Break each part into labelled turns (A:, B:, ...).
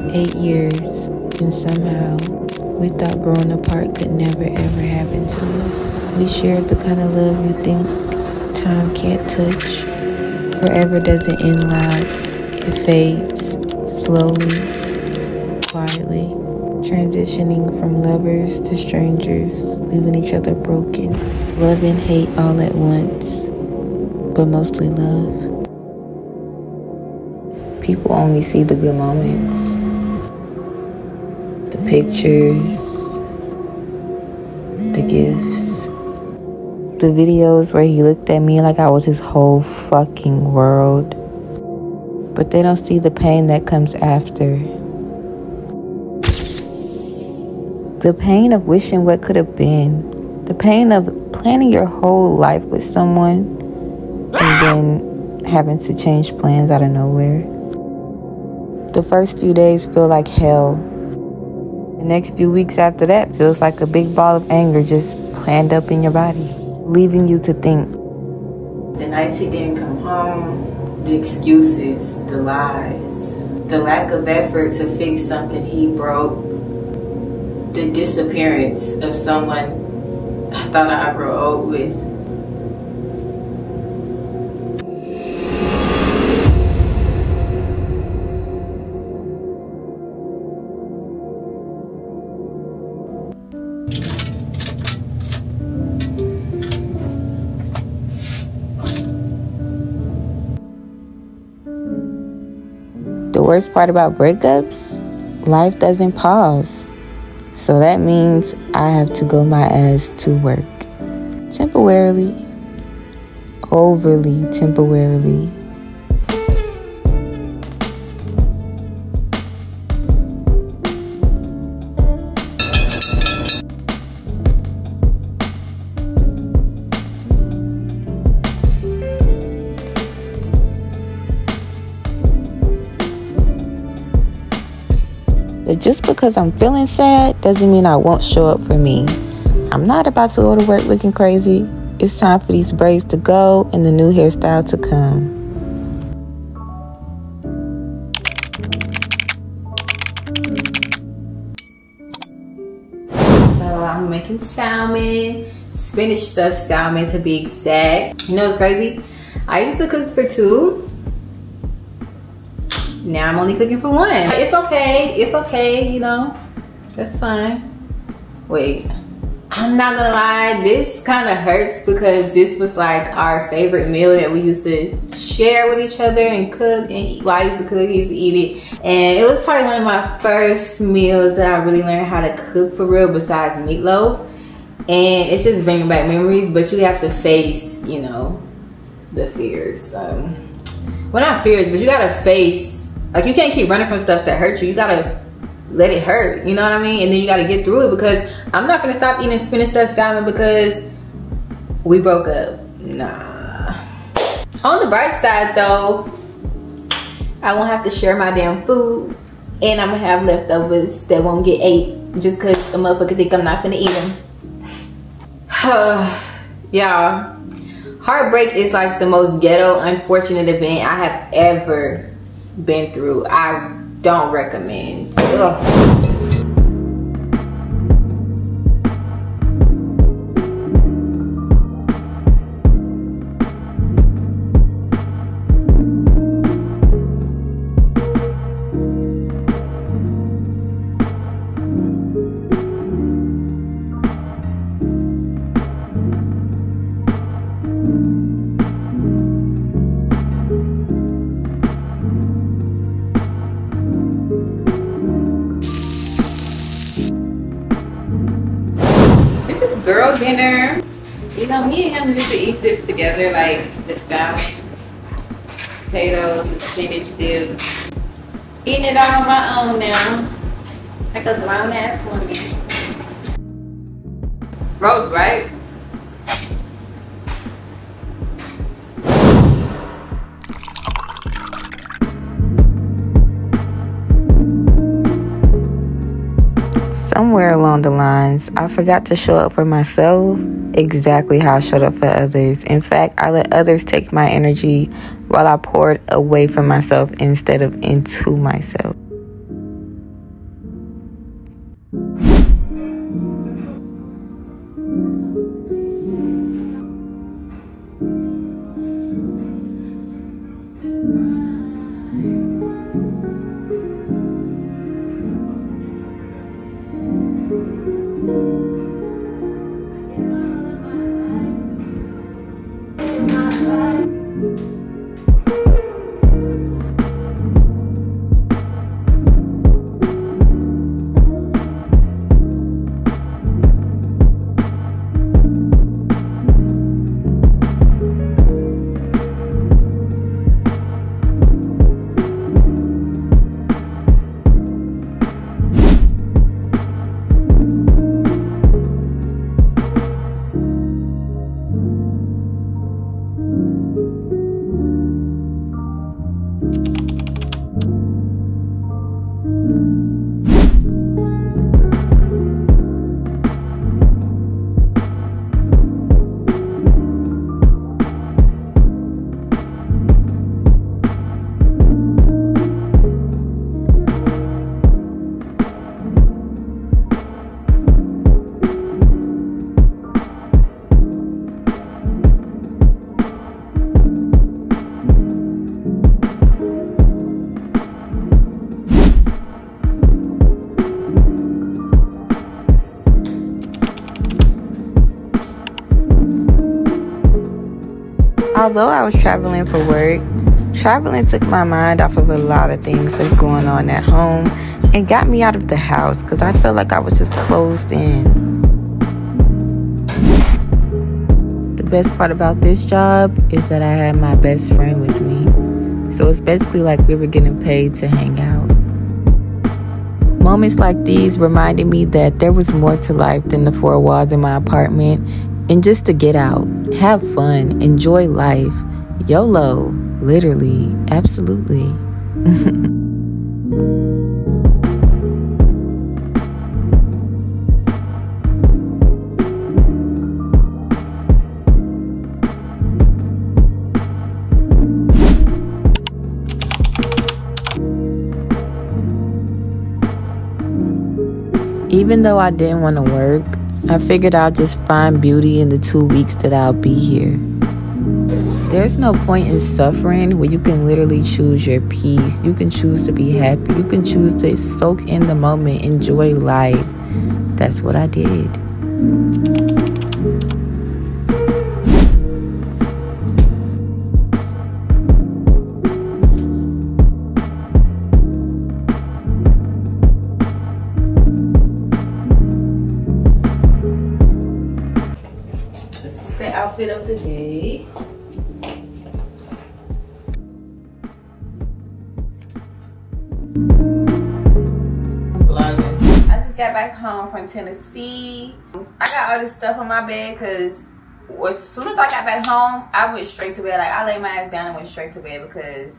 A: 8 years, and somehow we thought growing apart could never ever happen to us. We shared the kind of love you think time can't touch. Forever doesn't end loud, it fades slowly, quietly, transitioning from lovers to strangers, leaving each other broken. Love and hate all at once, but mostly love. People only see the good moments, the pictures, the gifts, the videos where he looked at me like I was his whole fucking world. But they don't see the pain that comes after. The pain of wishing what could have been. The pain of planning your whole life with someone and then having to change plans out of nowhere. The first few days feel like hell. The next few weeks after that feels like a big ball of anger just planned up in your body, leaving you to think.
B: The nights he didn't come home, the excuses, the lies, the lack of effort to fix something he broke, the disappearance of someone I thought I'd grow old with.
A: The worst part about breakups, life doesn't pause. So that means I have to go my ass to work. Temporarily. Overly temporarily. But just because I'm feeling sad doesn't mean I won't show up for me. I'm not about to go to work looking crazy. It's time for these braids to go and the new hairstyle to come.
B: So I'm making salmon, spinach stuffed salmon to be exact. You know what's crazy? I used to cook for 2. Now I'm only cooking for 1. It's okay, you know, that's fine. Wait, I'm not gonna lie, this kind of hurts because this was like our favorite meal that we used to share with each other and cook and eat. Well, I used to cook, he used to eat it. And it was probably one of my first meals that I really learned how to cook for real besides meatloaf. And it's just bringing back memories, but you have to face, you know, the fears. Well, not fears, but you gotta face. Like, you can't keep running from stuff that hurts you. You gotta let it hurt, you know what I mean? And then you gotta get through it, because I'm not gonna stop eating spinach stuffed salmon because we broke up. Nah. On the bright side though, I won't have to share my damn food, and I'm gonna have leftovers that won't get ate just cause a motherfucker think I'm not finna eat them. Y'all, heartbreak is like the most ghetto, unfortunate event I have ever been through. I don't recommend. Ugh. Girl dinner. You know, me and him used to eat this together, like the salmon, potatoes, the spinach dip. Eating it all on my own now, like a grown ass woman. Road, right?
A: Somewhere along the lines, I forgot to show up for myself exactly how I showed up for others. In fact, I let others take my energy while I poured away from myself instead of into myself. Although I was traveling for work, traveling took my mind off of a lot of things that's going on at home and got me out of the house because I felt like I was just closed in. The best part about this job is that I had my best friend with me. So it's basically like we were getting paid to hang out. Moments like these reminded me that there was more to life than the four walls in my apartment, and just to get out, have fun, enjoy life. YOLO, literally, absolutely. Even though I didn't want to work, I figured I'll just find beauty in the 2 weeks that I'll be here. There's no point in suffering when you can literally choose your peace. You can choose to be happy. You can choose to soak in the moment, enjoy life. That's what I did.
B: Outfit of the day. Vlogging. I just got back home from Tennessee. I got all this stuff on my bed because as soon as I got back home, I went straight to bed. Like, I laid my ass down and went straight to bed because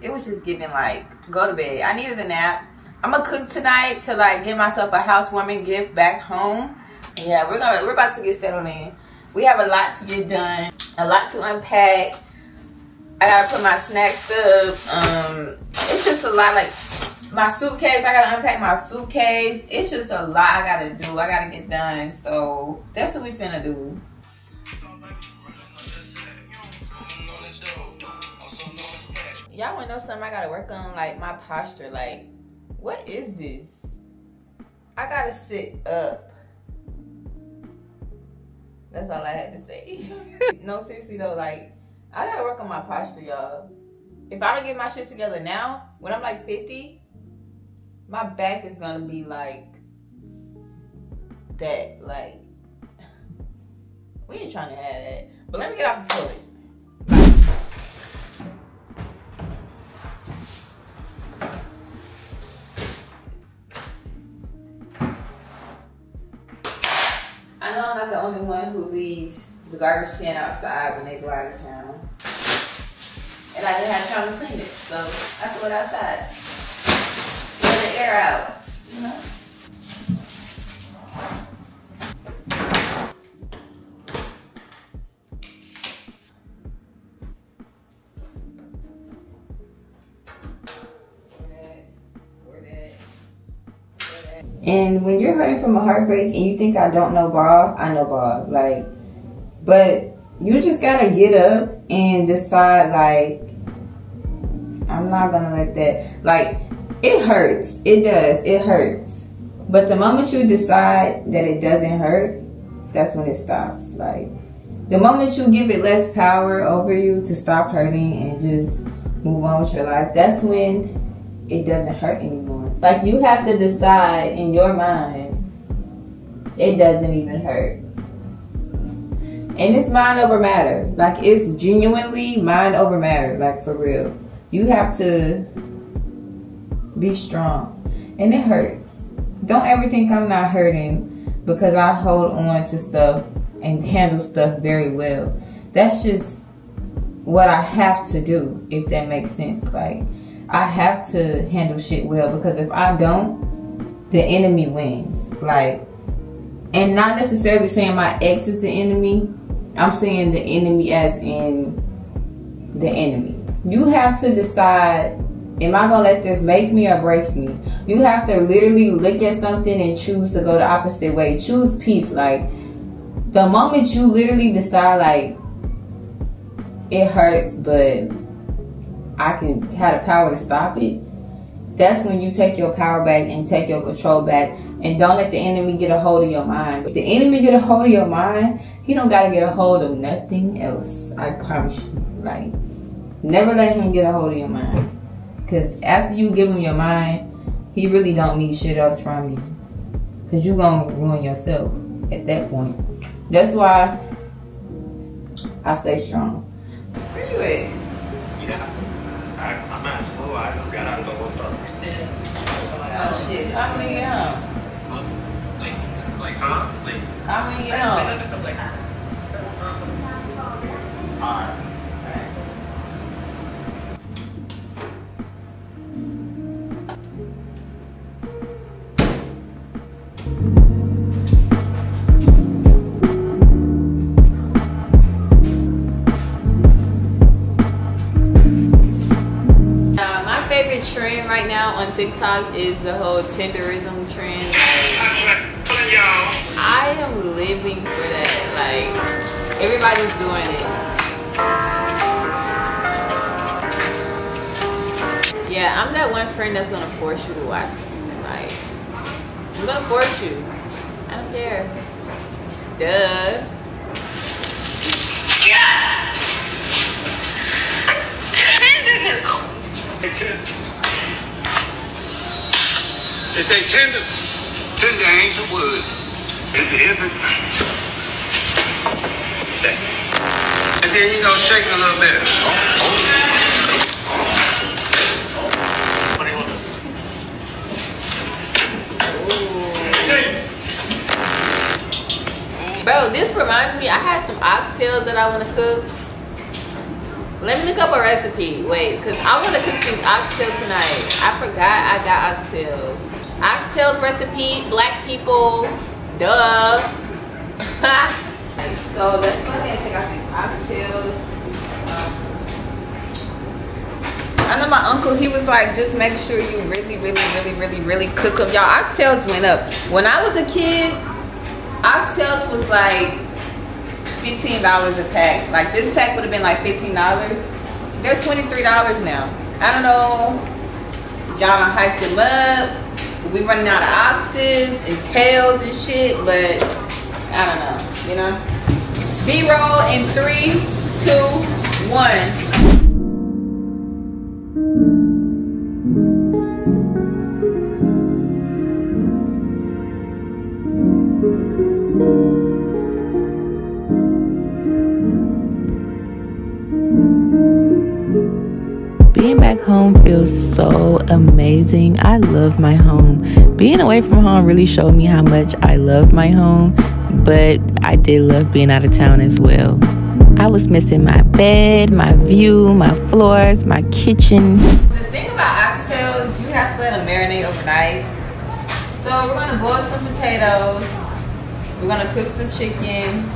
B: it was just giving like, go to bed. I needed a nap. I'm gonna cook tonight to like give myself a housewarming gift back home. Yeah, we're about to get settled in. We have a lot to get done, a lot to unpack. I gotta put my snacks up. It's just a lot, like my suitcase, I gotta unpack my suitcase. It's just a lot I gotta do, I gotta get done. So that's what we finna do. Y'all wanna know something I gotta work on? Like my posture, like what is this? I gotta sit up. That's all I had to say. No, seriously though, like, I gotta work on my posture, y'all. If I don't get my shit together now, when I'm like 50, my back is gonna be like that. Like, we ain't trying to have that. But let me get off the toilet. I know I'm not the only one who leaves the garbage can outside when they go out of town. And I didn't have time to clean it, so I threw it outside. Let the air out, you know? And when you're hurting from a heartbreak and you think I don't know ball, I know ball. Like, but you just gotta get up and decide, like, I'm not gonna let that, like, it hurts. It does. It hurts. But the moment you decide that it doesn't hurt, that's when it stops. Like, the moment you give it less power over you to stop hurting and just move on with your life, that's when it doesn't hurt anymore. Like, you have to decide in your mind, it doesn't even hurt. And it's mind over matter. Like, it's genuinely mind over matter. Like, for real. You have to be strong. And it hurts. Don't ever think I'm not hurting because I hold on to stuff and handle stuff very well. That's just what I have to do, if that makes sense. Like, I have to handle shit well, because if I don't, the enemy wins. Like, and not necessarily saying my ex is the enemy. I'm saying the enemy as in the enemy. You have to decide, am I gonna let this make me or break me? You have to literally look at something and choose to go the opposite way. Choose peace. Like, the moment you literally decide, like, it hurts, but I can have the power to stop it, that's when you take your power back and take your control back, and don't let the enemy get a hold of your mind. If the enemy get a hold of your mind, he don't gotta get a hold of nothing else. I promise you. Like, never let him get a hold of your mind, because after you give him your mind, he really don't need shit else from you, because you gonna ruin yourself at that point. That's why I stay strong. Where you at?
C: Yeah, I'm at school. I just got out of the whole stuff.
B: Oh shit, I'm gonna get home.
C: Like, huh? Like,
B: I'm gonna get home.
C: alright.
B: Trend right now on TikTok is the whole tenderism trend. I am living for that. Like, everybody's doing it. Yeah, I'm that one friend that's gonna force you to watch something. Like, I'm gonna force you. I don't care. Duh.
C: Yeah. If they tender ain't the wood. If it isn't, and then you know, shake a little bit.
B: Bro, this reminds me, I had some oxtails that I want to cook. Let me look up a recipe. Wait, because I want to cook these oxtails tonight. I forgot I got oxtails. Oxtails recipe, black people, duh. So let's go ahead and take out these oxtails. I know my uncle, he was like, just make sure you really cook them. Y'all, oxtails went up. When I was a kid, oxtails was like $15 a pack. Like, this pack would have been like $15. They're $23 now. I don't know. Y'all done hyped them up. We running out of oxes and tails and shit, but I don't know, you know? B-roll in 3, 2, 1.
A: Being back home feels so amazing. I love my home. Being away from home really showed me how much I love my home, but I did love being out of town as well. I was missing my bed, my view, my floors, my kitchen.
B: The thing about oxtails, you have to let them marinate overnight. So we're gonna boil some potatoes. We're gonna cook some chicken.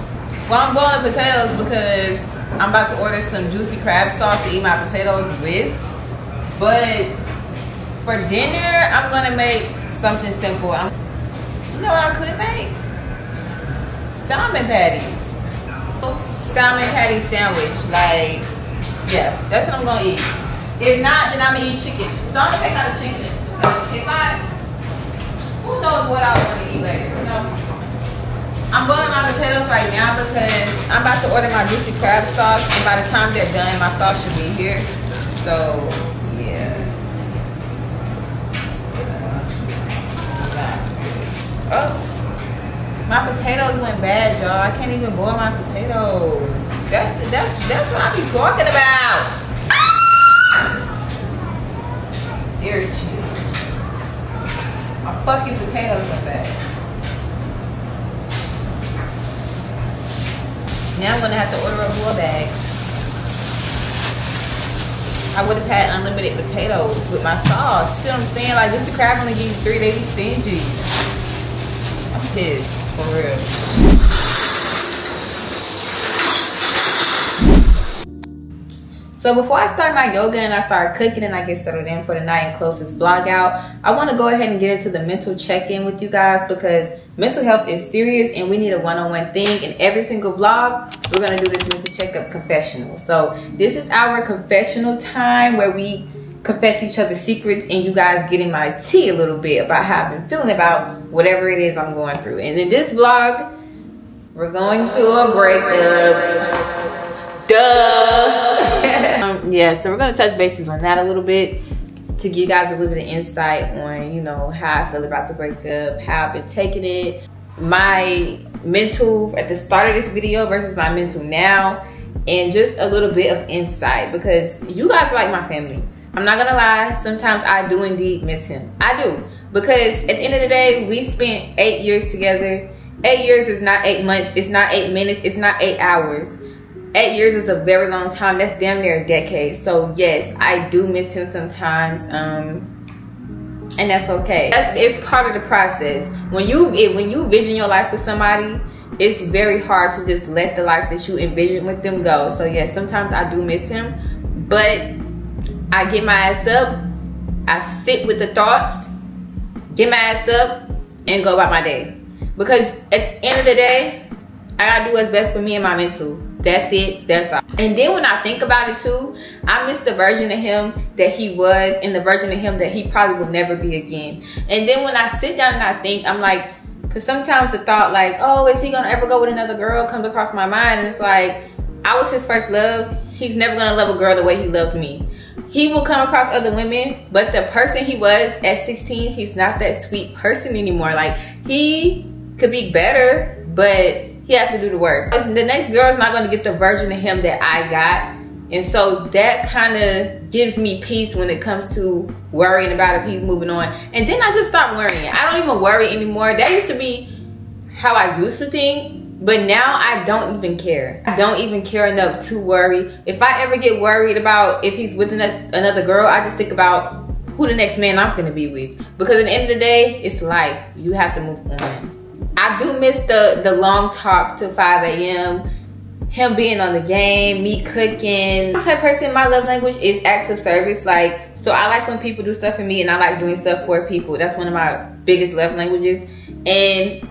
B: Well, I'm boiling potatoes because I'm about to order some juicy crab sauce to eat my potatoes with. But for dinner, I'm gonna make something simple. You know what I could make? Salmon patties. Salmon patty sandwich. Like, yeah, that's what I'm gonna eat. If not, then I'm gonna eat chicken. So I'm gonna take out the chicken. Because if I, who knows what I want to eat later, you know? I'm boiling my potatoes right now because I'm about to order my juicy crab sauce, and by the time they're done, my sauce should be here. So, yeah. Oh, my potatoes went bad, y'all. I can't even boil my potatoes. That's what I be talking about. Irritating. My fucking potatoes went bad. Now I'm gonna have to order a boil bag. I would have had unlimited potatoes with my sauce. You see what I'm saying? Like, this crab only give you 3, they be stingy. I'm pissed, for real. So before I start my yoga and I start cooking and I get settled in for the night and close this vlog out, I want to go ahead and get into the mental check-in with you guys, because mental health is serious and we need a one-on-one thing. In every single vlog, we're going to do this mental checkup confessional. So this is our confessional time where we confess each other's secrets and you guys get in my tea a little bit about how I've been feeling about whatever it is I'm going through. And in this vlog, we're going through a breakup. Duh. Yeah, so we're gonna touch bases on that a little bit to give you guys a little bit of insight on, you know, how I feel about the breakup, how I've been taking it, my mental at the start of this video versus my mental now, and just a little bit of insight, because you guys are like my family. I'm not gonna lie, sometimes I do indeed miss him. I do, because at the end of the day, we spent 8 years together. 8 years is not 8 months, it's not 8 minutes, it's not 8 hours. 8 years is a very long time. That's damn near a decade. So yes, I do miss him sometimes, and that's okay. It's part of the process. When you vision your life with somebody, it's very hard to just let the life that you envision with them go. So yes, sometimes I do miss him, but I get my ass up, I sit with the thoughts, get my ass up, and go about my day. Because at the end of the day, I gotta do what's best for me and my mental. That's it, that's all. And then when I think about it too, I miss the version of him that he was and the version of him that he probably will never be again. And then when I sit down and I think, I'm like, because sometimes the thought like, oh, is he gonna ever go with another girl comes across my mind, and it's like, I was his first love. He's never gonna love a girl the way he loved me. He will come across other women, but the person he was at 16, he's not that sweet person anymore. Like, he could be better, but he has to do the work. The next girl is not going to get the version of him that I got. And so that kind of gives me peace when it comes to worrying about if he's moving on. And then I just stopped worrying. I don't even worry anymore. That used to be how I used to think. But now I don't even care. I don't even care enough to worry. If I ever get worried about if he's with another girl, I just think about who the next man I'm finna be with. Because at the end of the day, it's life. You have to move on. I do miss the long talks till 5 a.m. Him being on the game, me cooking. The type of person, my love language is acts of service. Like, so I like when people do stuff for me, and I like doing stuff for people. That's one of my biggest love languages. And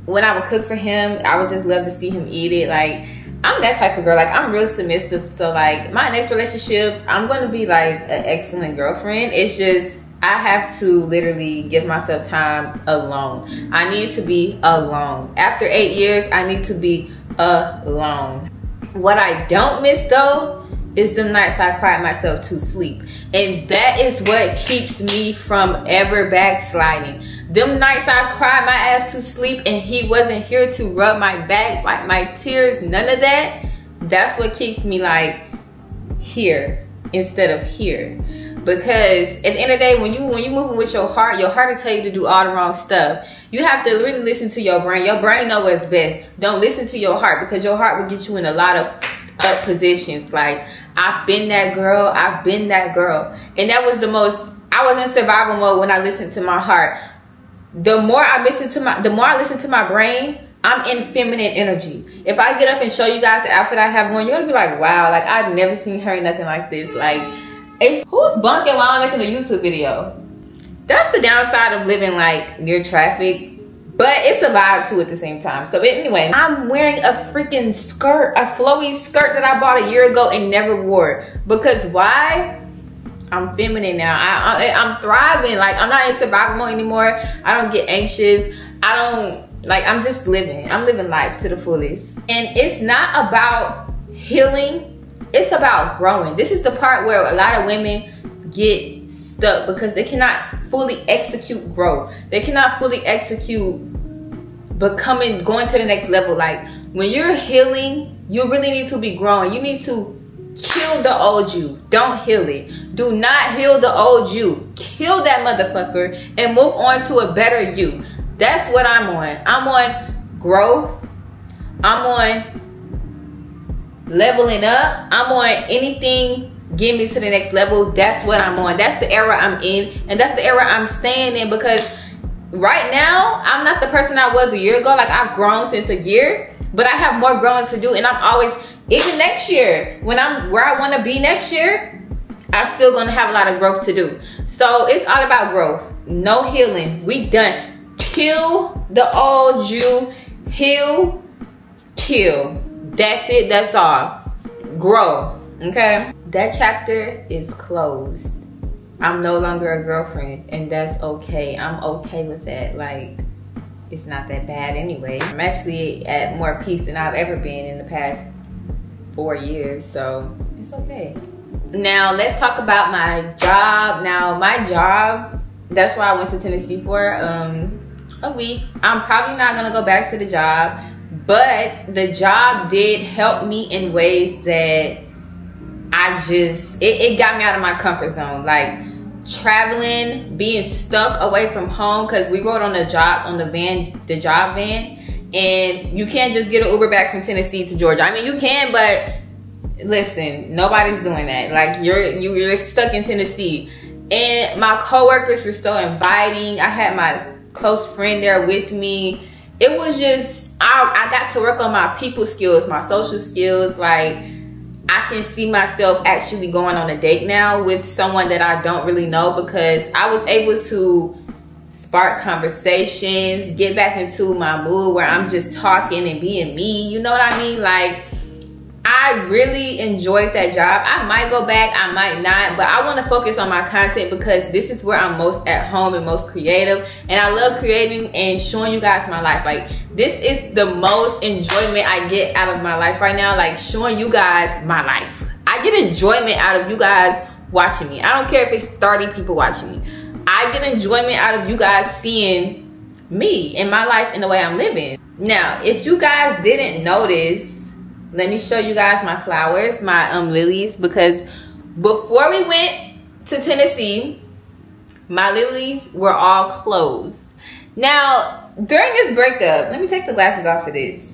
B: when I would cook for him, I would just love to see him eat it. Like, I'm that type of girl. Like, I'm real submissive. So like, my next relationship, I'm gonna be like an excellent girlfriend. It's just, I have to literally give myself time alone. I need to be alone. After 8 years, I need to be alone. What I don't miss though is the nights I cried myself to sleep. And that is what keeps me from ever backsliding. Them nights I cried my ass to sleep and he wasn't here to rub my back, like my tears, none of that. That's what keeps me like here instead of here. Because at the end of the day, when you moving with your heart will tell you to do all the wrong stuff. You have to really listen to your brain. Your brain knows what's best. Don't listen to your heart, because your heart will get you in a lot of up positions. Like, I've been that girl. I've been that girl. And that was the most, I was in survival mode when I listened to my heart. The more I listen to my brain, I'm in feminine energy. If I get up and show you guys the outfit I have on, you're gonna be like, wow, like I've never seen her nothing like this. Like, who's bunking while I'm making a YouTube video? That's the downside of living like near traffic, but it's a vibe too at the same time. So anyway, I'm wearing a freaking skirt, a flowy skirt that I bought a year ago and never wore. Because why? I'm feminine now. I'm thriving. Like, I'm not in survival mode anymore. I don't get anxious. I don't, like, I'm just living. I'm living life to the fullest. And it's not about healing. It's about growing. This is the part where a lot of women get stuck because they cannot fully execute growth. They cannot fully execute going to the next level. Like, when you're healing, you really need to be growing. You need to kill the old you. Don't heal it. Do not heal the old you. Kill that motherfucker and move on to a better you. That's what I'm on. I'm on growth. I'm on leveling up. I'm on anything get me to the next level. That's what I'm on. That's the era I'm in, and that's the era I'm staying in, because right now I'm not the person I was a year ago. Like, I've grown since a year, but I have more growing to do, and I'm always, even next year, when I'm where I want to be next year, I'm still going to have a lot of growth to do. So it's all about growth. No healing. We done. Kill the old you. Heal. Kill. That's it. That's all. Grow. Okay? That chapter is closed. I'm no longer a girlfriend, and that's okay. I'm okay with that. Like, it's not that bad anyway. I'm actually at more peace than I've ever been in the past 4 years, so it's okay. Now let's talk about my job. Now my job, that's why I went to Tennessee for a week. I'm probably not gonna go back to the job, but the job did help me in ways that it got me out of my comfort zone. Like, traveling, being stuck away from home, because we rode on the job van, and you can't just get an Uber back from Tennessee to Georgia. I mean, you can, but listen, nobody's doing that. Like, you're stuck in Tennessee. And my coworkers were so inviting. I had my close friend there with me. It was just, I got to work on my people skills, my social skills. Like, I can see myself actually going on a date now with someone that I don't really know, because I was able to spark conversations, get back into my mood where I'm just talking and being me. You know what I mean? Like, I really enjoyed that job. I might go back, I might not, but I want to focus on my content, because this is where I'm most at home and most creative. And I love creating and showing you guys my life. Like, this is the most enjoyment I get out of my life right now. Like, showing you guys my life. I get enjoyment out of you guys watching me. I don't care if it's 30 people watching me. I get enjoyment out of you guys seeing me and my life and the way I'm living. Now, if you guys didn't notice, let me show you guys my flowers, my lilies, because before we went to Tennessee, my lilies were all closed. Now, during this breakup, let me take the glasses off for this.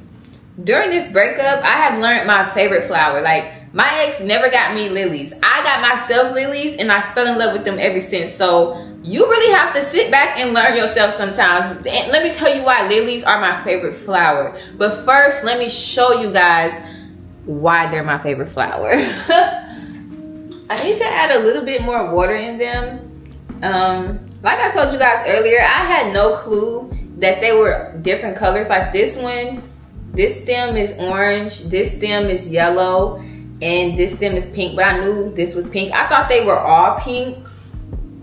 B: During this breakup, I have learned my favorite flower. Like, my ex never got me lilies. I got myself lilies, and I fell in love with them ever since. So you really have to sit back and learn yourself sometimes. And let me tell you why lilies are my favorite flower. But first, let me show you guys why they're my favorite flower. I need to add a little bit more water in them. Like I told you guys earlier, I had no clue that they were different colors. Like, this one, this stem is orange, this stem is yellow, and this stem is pink, but I knew this was pink. I thought they were all pink,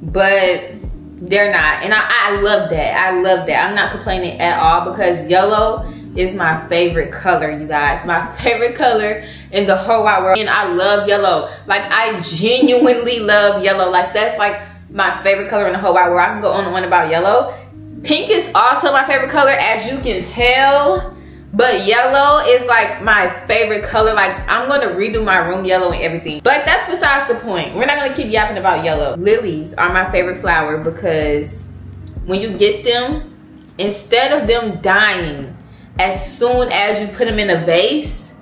B: but they're not. And I love that. I love that. I'm not complaining at all, because yellow is my favorite color, you guys. My favorite color in the whole wide world. And I love yellow. Like, I genuinely love yellow. Like, that's like my favorite color in the whole wide world. I can go on and on about yellow. Pink is also my favorite color, as you can tell. But yellow is like my favorite color. Like, I'm gonna redo my room yellow and everything. But that's besides the point. We're not gonna keep yapping about yellow. Lilies are my favorite flower, because when you get them, instead of them dying as soon as you put them in a vase,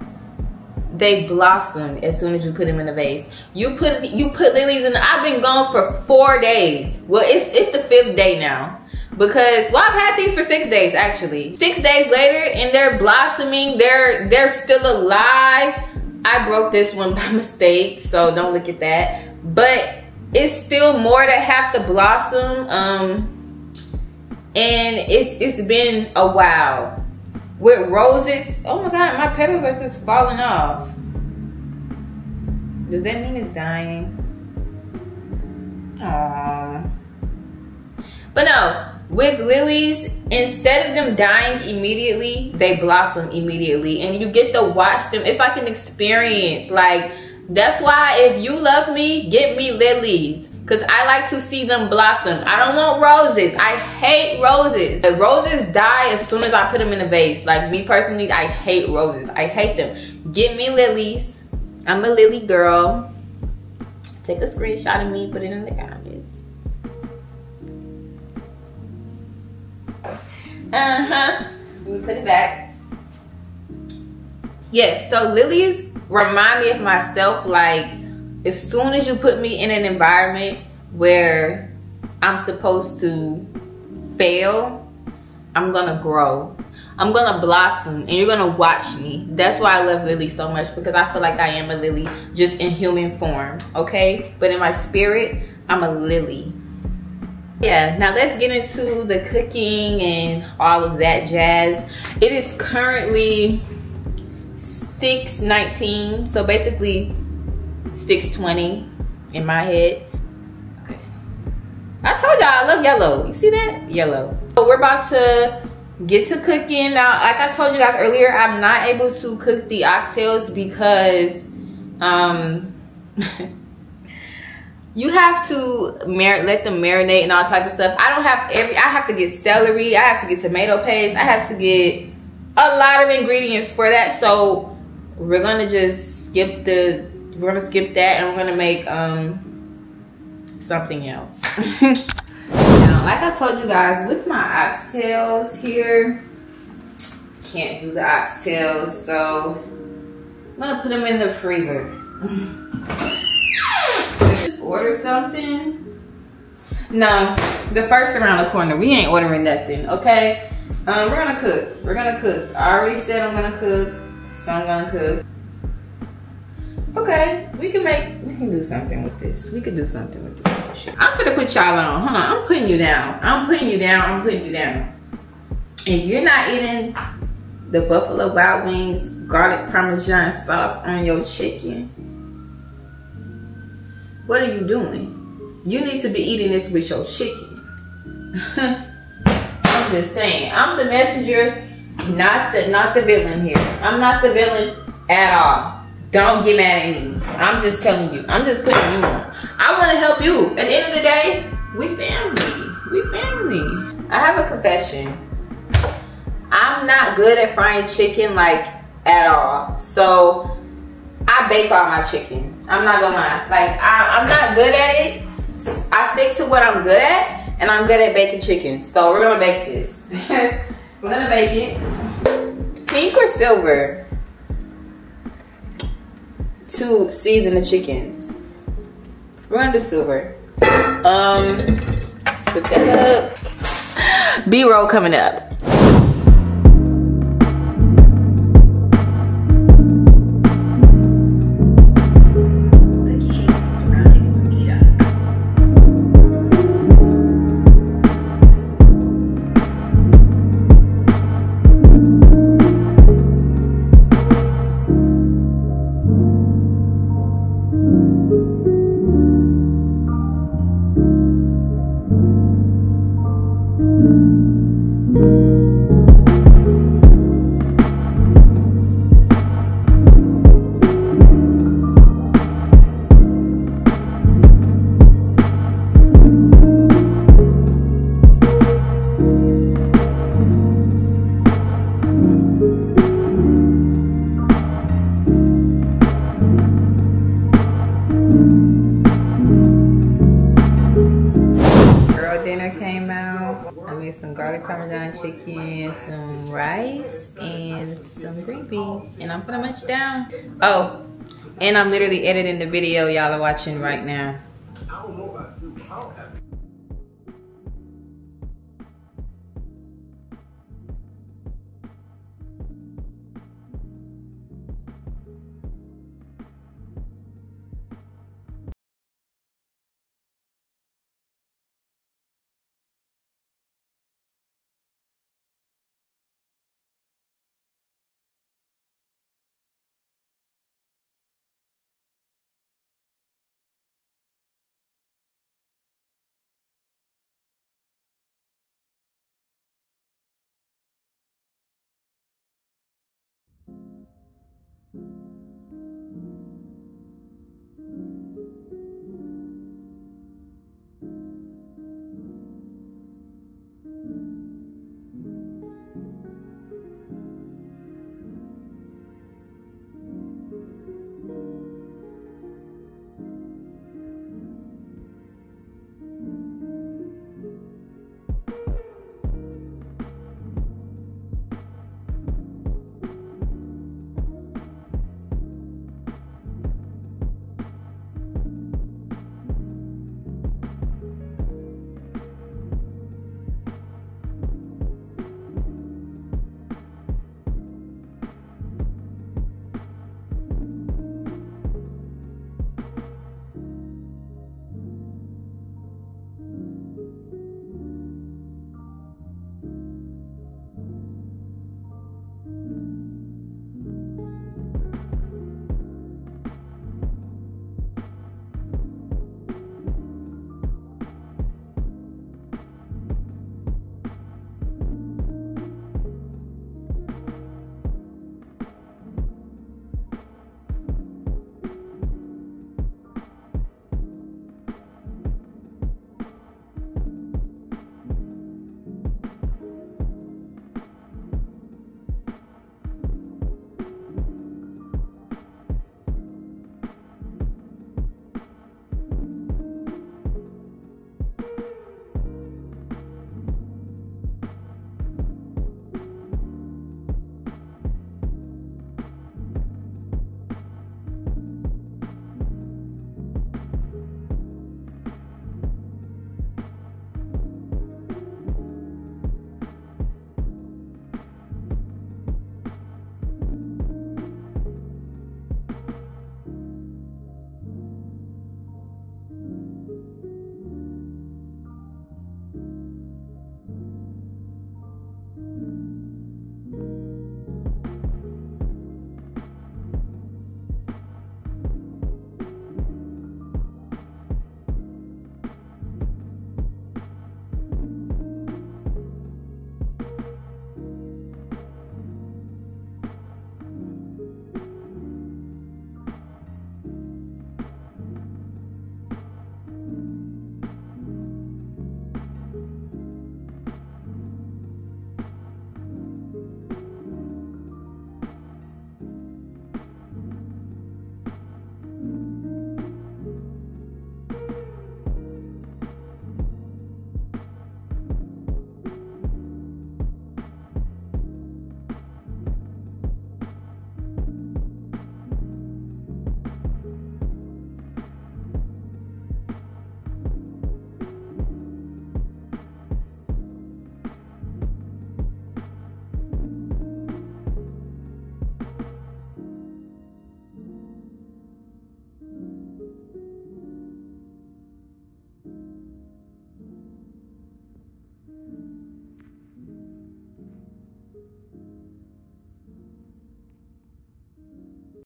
B: they blossom as soon as you put them in a vase. You put lilies in. I've been gone for 4 days. Well, it's the 5th day now. Because, well, I've had these for 6 days actually. 6 days later, and they're blossoming. They're still alive. I broke this one by mistake, so don't look at that. But it's still more that have to blossom. And it's been a while. With roses, oh my god, my petals are just falling off. Does that mean it's dying? Aww. But no, with lilies, instead of them dying immediately, they blossom immediately, and you get to watch them. It's like an experience. Like, that's why if you love me, get me lilies, because I like to see them blossom. I don't want roses. I hate roses. The roses die as soon as I put them in a vase. Like, me personally, I hate roses. I hate them. Get me lilies. I'm a lily girl. Take a screenshot of me, put it in the comments. Let me put it back. Yes, so lilies remind me of myself. Like, as soon as you put me in an environment where I'm supposed to fail, I'm gonna grow. I'm gonna blossom, and you're gonna watch me. That's why I love lilies so much, because I feel like I am a lily just in human form, okay? But in my spirit, I'm a lily. Yeah, now let's get into the cooking and all of that jazz. It is currently 6:19, so basically 6:20 in my head. Okay. I told y'all I love yellow. You see that? Yellow. So we're about to get to cooking. Now, like I told you guys earlier, I'm not able to cook the oxtails because you have to let them marinate and all type of stuff. I don't have I have to get celery, I have to get tomato paste, I have to get a lot of ingredients for that. So we're gonna just skip that, and we're gonna make something else. Now, like I told you guys, with my oxtails here, can't do the oxtails, so I'm gonna put them in the freezer. Order something. No, the first around the corner. We ain't ordering nothing, okay? We're gonna cook. We're gonna cook. I already said I'm gonna cook, so I'm gonna cook. Okay, we can do something with this. We could do something with this. I'm gonna put y'all on. Hold on, I'm putting you down. I'm putting you down. I'm putting you down. If you're not eating the Buffalo Wild Wings garlic parmesan sauce on your chicken, what are you doing? You need to be eating this with your chicken. I'm just saying. I'm the messenger, not the villain here. I'm not the villain at all. Don't get mad at me. I'm just telling you. I'm just putting you on. I want to help you. At the end of the day, we family. We family. I have a confession. I'm not good at frying chicken, like, at all. So I bake all my chicken. I'm not gonna lie. Like, I'm not good at it. I stick to what I'm good at, and I'm good at baking chicken. So we're gonna bake this. We're gonna bake it. Pink or silver to season the chickens? We're gonna do silver. Let's put that up. B-roll coming up. Some garlic parmesan chicken, some rice, and some green beans, and I'm gonna munch down. Oh, and I'm literally editing the video y'all are watching right now.